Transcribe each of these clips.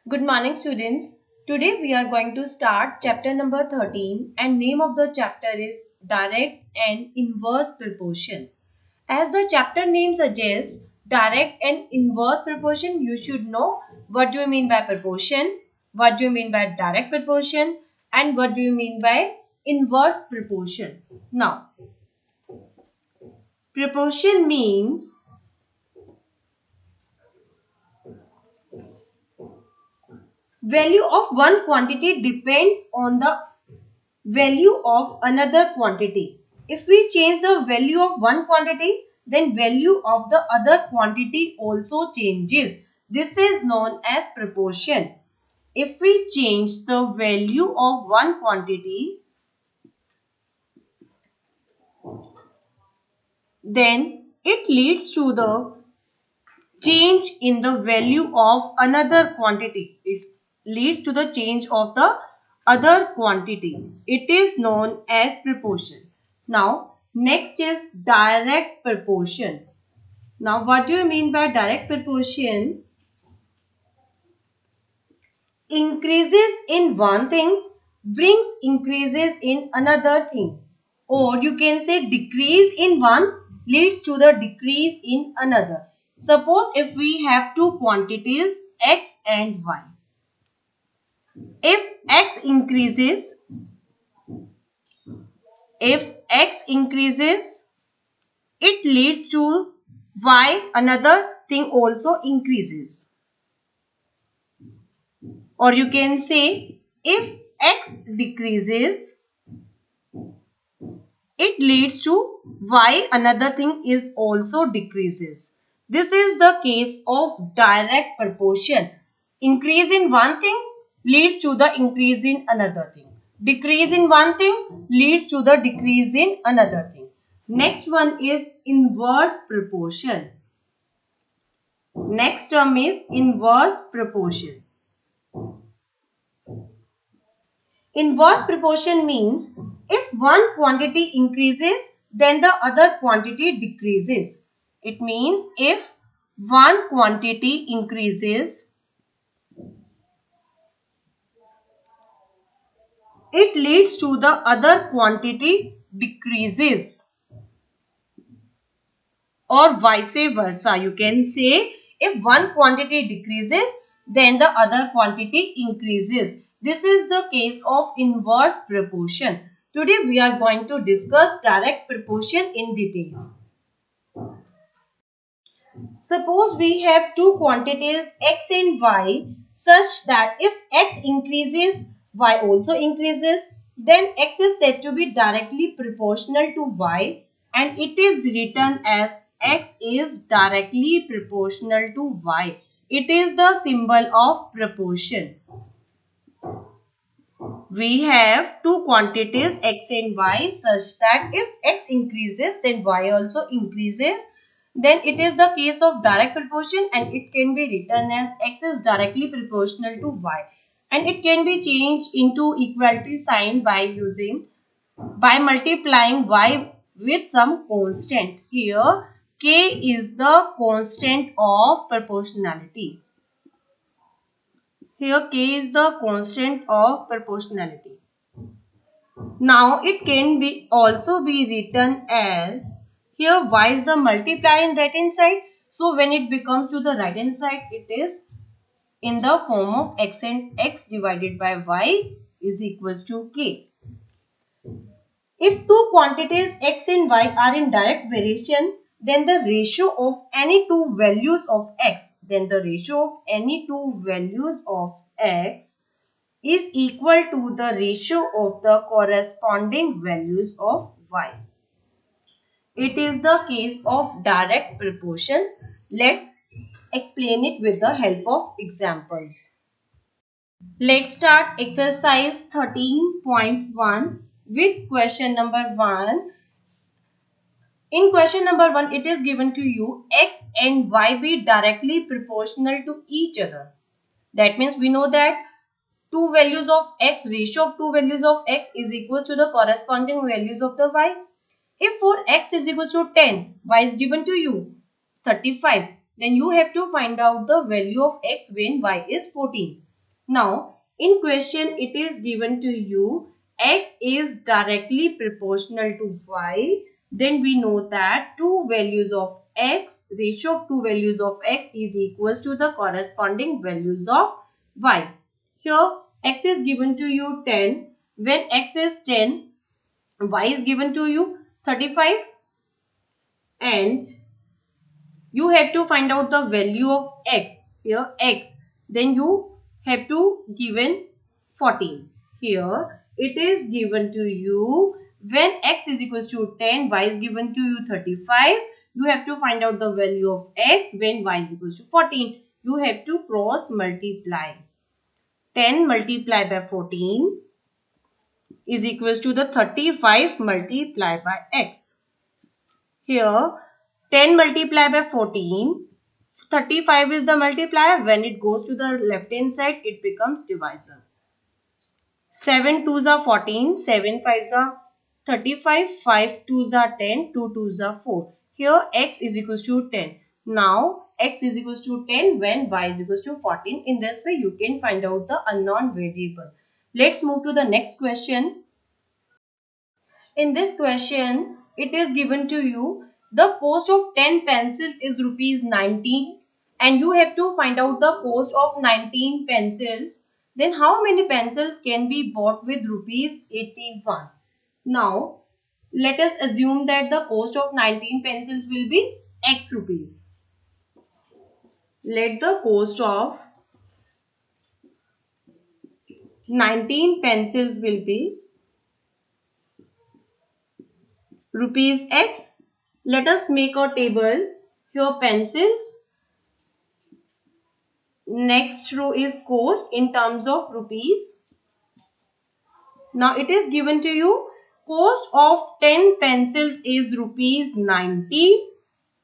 Good morning students. Today we are going to start chapter number 13 and name of the chapter is direct and inverse proportion. As the chapter name suggests, direct and inverse proportion, you should know what do you mean by proportion, what do you mean by direct proportion and what do you mean by inverse proportion. Now, proportion means value of one quantity depends on the value of another quantity. If we change the value of one quantity, then value of the other quantity also changes. This is known as proportion. If we change the value of one quantity, then it leads to the change in the value of another quantity. It leads to the change of the other quantity. It is known as proportion. Now, next is direct proportion. Now, what do you mean by direct proportion? Increases in one thing brings increases in another thing. Or you can say decrease in one leads to the decrease in another. Suppose if we have two quantities x and y. If x increases, it leads to y another thing also increases. Or you can say if x decreases, it leads to y another thing is also decreases. This is the case of direct proportion. Increase in one thing leads to the increase in another thing. Decrease in one thing leads to the decrease in another thing. Next one is inverse proportion. Next term is inverse proportion. Inverse proportion means if one quantity increases, then the other quantity decreases. It means if one quantity increases, it leads to the other quantity decreases. Or vice versa. You can say if one quantity decreases, then the other quantity increases. This is the case of inverse proportion. Today we are going to discuss direct proportion in detail. Suppose we have two quantities x and y such that if x increases, y also increases, then x is said to be directly proportional to y and it is written as x is directly proportional to y. It is the symbol of proportion. We have two quantities x and y such that if x increases, then y also increases. Then it is the case of direct proportion and it can be written as x is directly proportional to y. And it can be changed into equality sign by multiplying y with some constant. Here k is the constant of proportionality. Here k is the constant of proportionality. Now it can be also be written as, here y is the multiplier in right hand side. So when it becomes to the right hand side, it is in the form of x and x divided by y is equals to k. If two quantities x and y are in direct variation, then the ratio of any two values of x is equal to the ratio of the corresponding values of y. It is the case of direct proportion. Let's explain it with the help of examples. Let's start exercise 13.1 with question number 1. In question number 1, it is given to you x and y be directly proportional to each other. That means we know that two values of x, ratio of two values of x is equals to the corresponding values of the y. If for x is equals to 10, y is given to you 35, then you have to find out the value of x when y is 14. Now, in question, it is given to you x is directly proportional to y. Then we know that two values of x, ratio of two values of x is equals to the corresponding values of y. Here, x is given to you 10. When x is 10, y is given to you 35, and you have to find out the value of x. Here x, then you have to given 14. Here it is given to you when x is equals to 10, y is given to you 35. You have to find out the value of x when y is equals to 14. You have to cross multiply. 10 multiplied by 14 is equals to the 35 multiplied by x. Here 10 multiplied by 14, 35 is the multiplier. When it goes to the left hand side, it becomes divisor. 7 2s are 14, 7 5s are 35, 5 2s are 10, 2 2s are 4. Here x is equals to 10. Now x is equals to 10 when y is equals to 14. In this way you can find out the unknown variable. Let's move to the next question. In this question, it is given to you the cost of 10 pencils is rupees 19 and you have to find out the cost of 19 pencils. Then how many pencils can be bought with rupees 81? Now, let us assume that the cost of 19 pencils will be x rupees. Let the cost of 19 pencils will be rupees x. Let us make a table. Here pencils. Next row is cost in terms of rupees. Now it is given to you cost of 10 pencils is rupees 90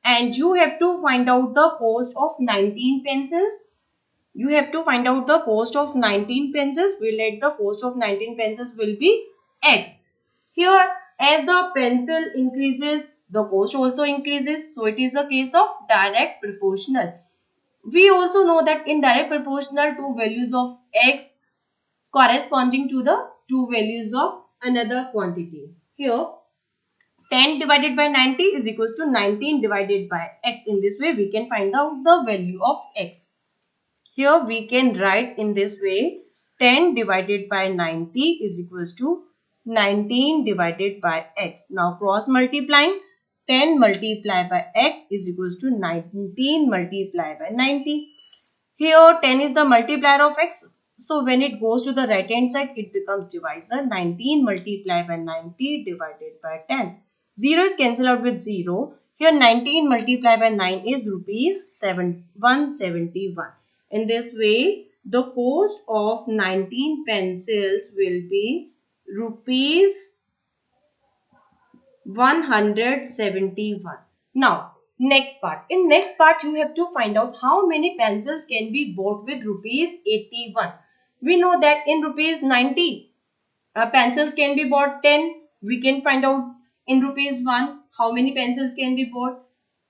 and you have to find out the cost of 19 pencils. You have to find out the cost of 19 pencils. We'll let the cost of 19 pencils will be x. Here as the pencil increases, the cost also increases. So it is a case of direct proportional. We also know that in direct proportional, two values of x corresponding to the two values of another quantity. Here 10 divided by 90 is equals to 19 divided by x. In this way we can find out the value of x. Here we can write in this way 10 divided by 90 is equals to 19 divided by x. Now cross multiplying, 10 multiplied by x is equals to 19 multiplied by 90. Here 10 is the multiplier of x. So when it goes to the right hand side, it becomes divisor. 19 multiplied by 90 divided by 10. 0 is cancelled out with 0. Here 19 multiplied by 9 is rupees 171. In this way, the cost of 19 pencils will be rupees 171. Now, next part. In next part, you have to find out how many pencils can be bought with rupees 81. We know that in rupees 90, pencils can be bought 10. We can find out in rupees 1 how many pencils can be bought.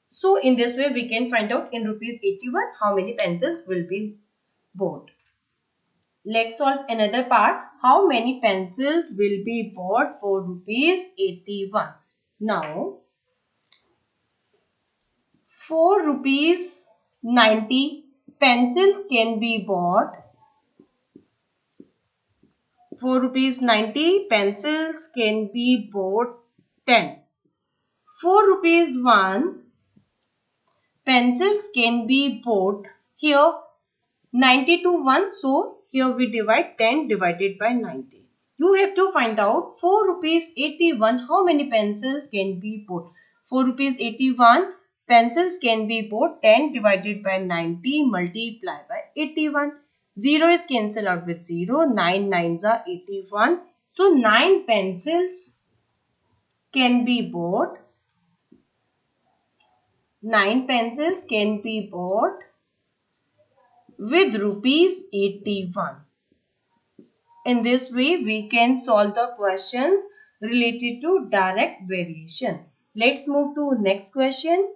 So, in this way, we can find out in rupees 81 how many pencils will be bought. Let's solve another part. How many pencils will be bought for rupees 81? Now, for rupees 90 pencils can be bought. For rupees 90 pencils can be bought 10. For rupees 1 pencils can be bought. Here 90 to 1, so here we divide 10 divided by 90. You have to find out for rupees 81 how many pencils can be bought. For rupees 81 pencils can be bought. 10 divided by 90 multiplied by 81. 0 is cancelled out with 0. 9 nines are 81. So 9 pencils can be bought. 9 pencils can be bought with rupees 81. In this way, we can solve the questions related to direct variation. Let's move to next question.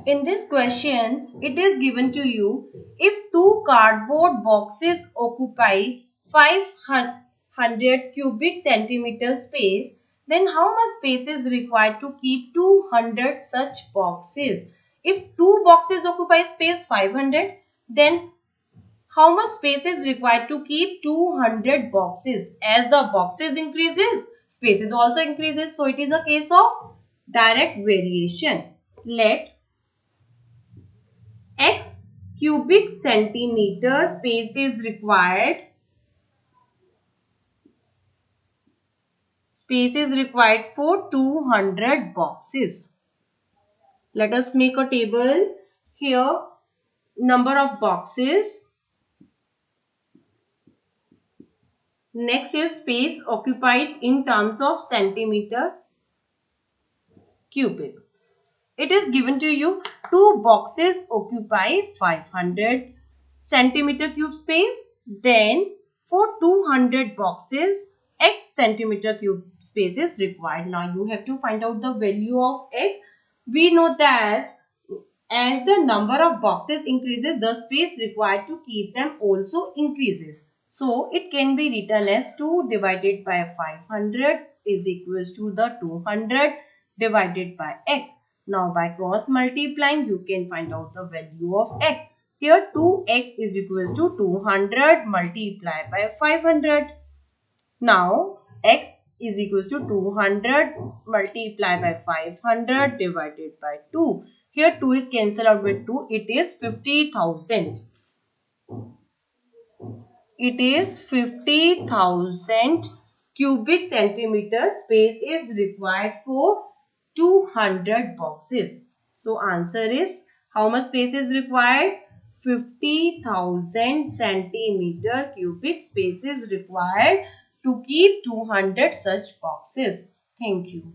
In this question, it is given to you, if two cardboard boxes occupy 500 cubic centimeter space, then how much space is required to keep 200 such boxes? If two boxes occupy space 500, then how much space is required to keep 200 boxes? As the boxes increases, spaces also increases. So, it is a case of direct variation. Let x cubic centimeter space is required for 200 boxes. Let us make a table. Here, number of boxes. Next is space occupied in terms of centimeter cubic. It is given to you, two boxes occupy 500 centimeter cube space. Then for 200 boxes, x centimeter cube space is required. Now you have to find out the value of x. We know that as the number of boxes increases, the space required to keep them also increases. So it can be written as 2 divided by 500 is equals to the 200 divided by x. Now by cross multiplying, you can find out the value of x. Here 2x is equals to 200 multiplied by 500. Now x is equals to 200 multiplied by 500 divided by 2. Here 2 is cancelled out with 2. It is 50,000. It is 50,000 cubic centimeter space is required for 200 boxes. So answer is, how much space is required? 50,000 centimeter cubic space is required to keep 200 such boxes. Thank you.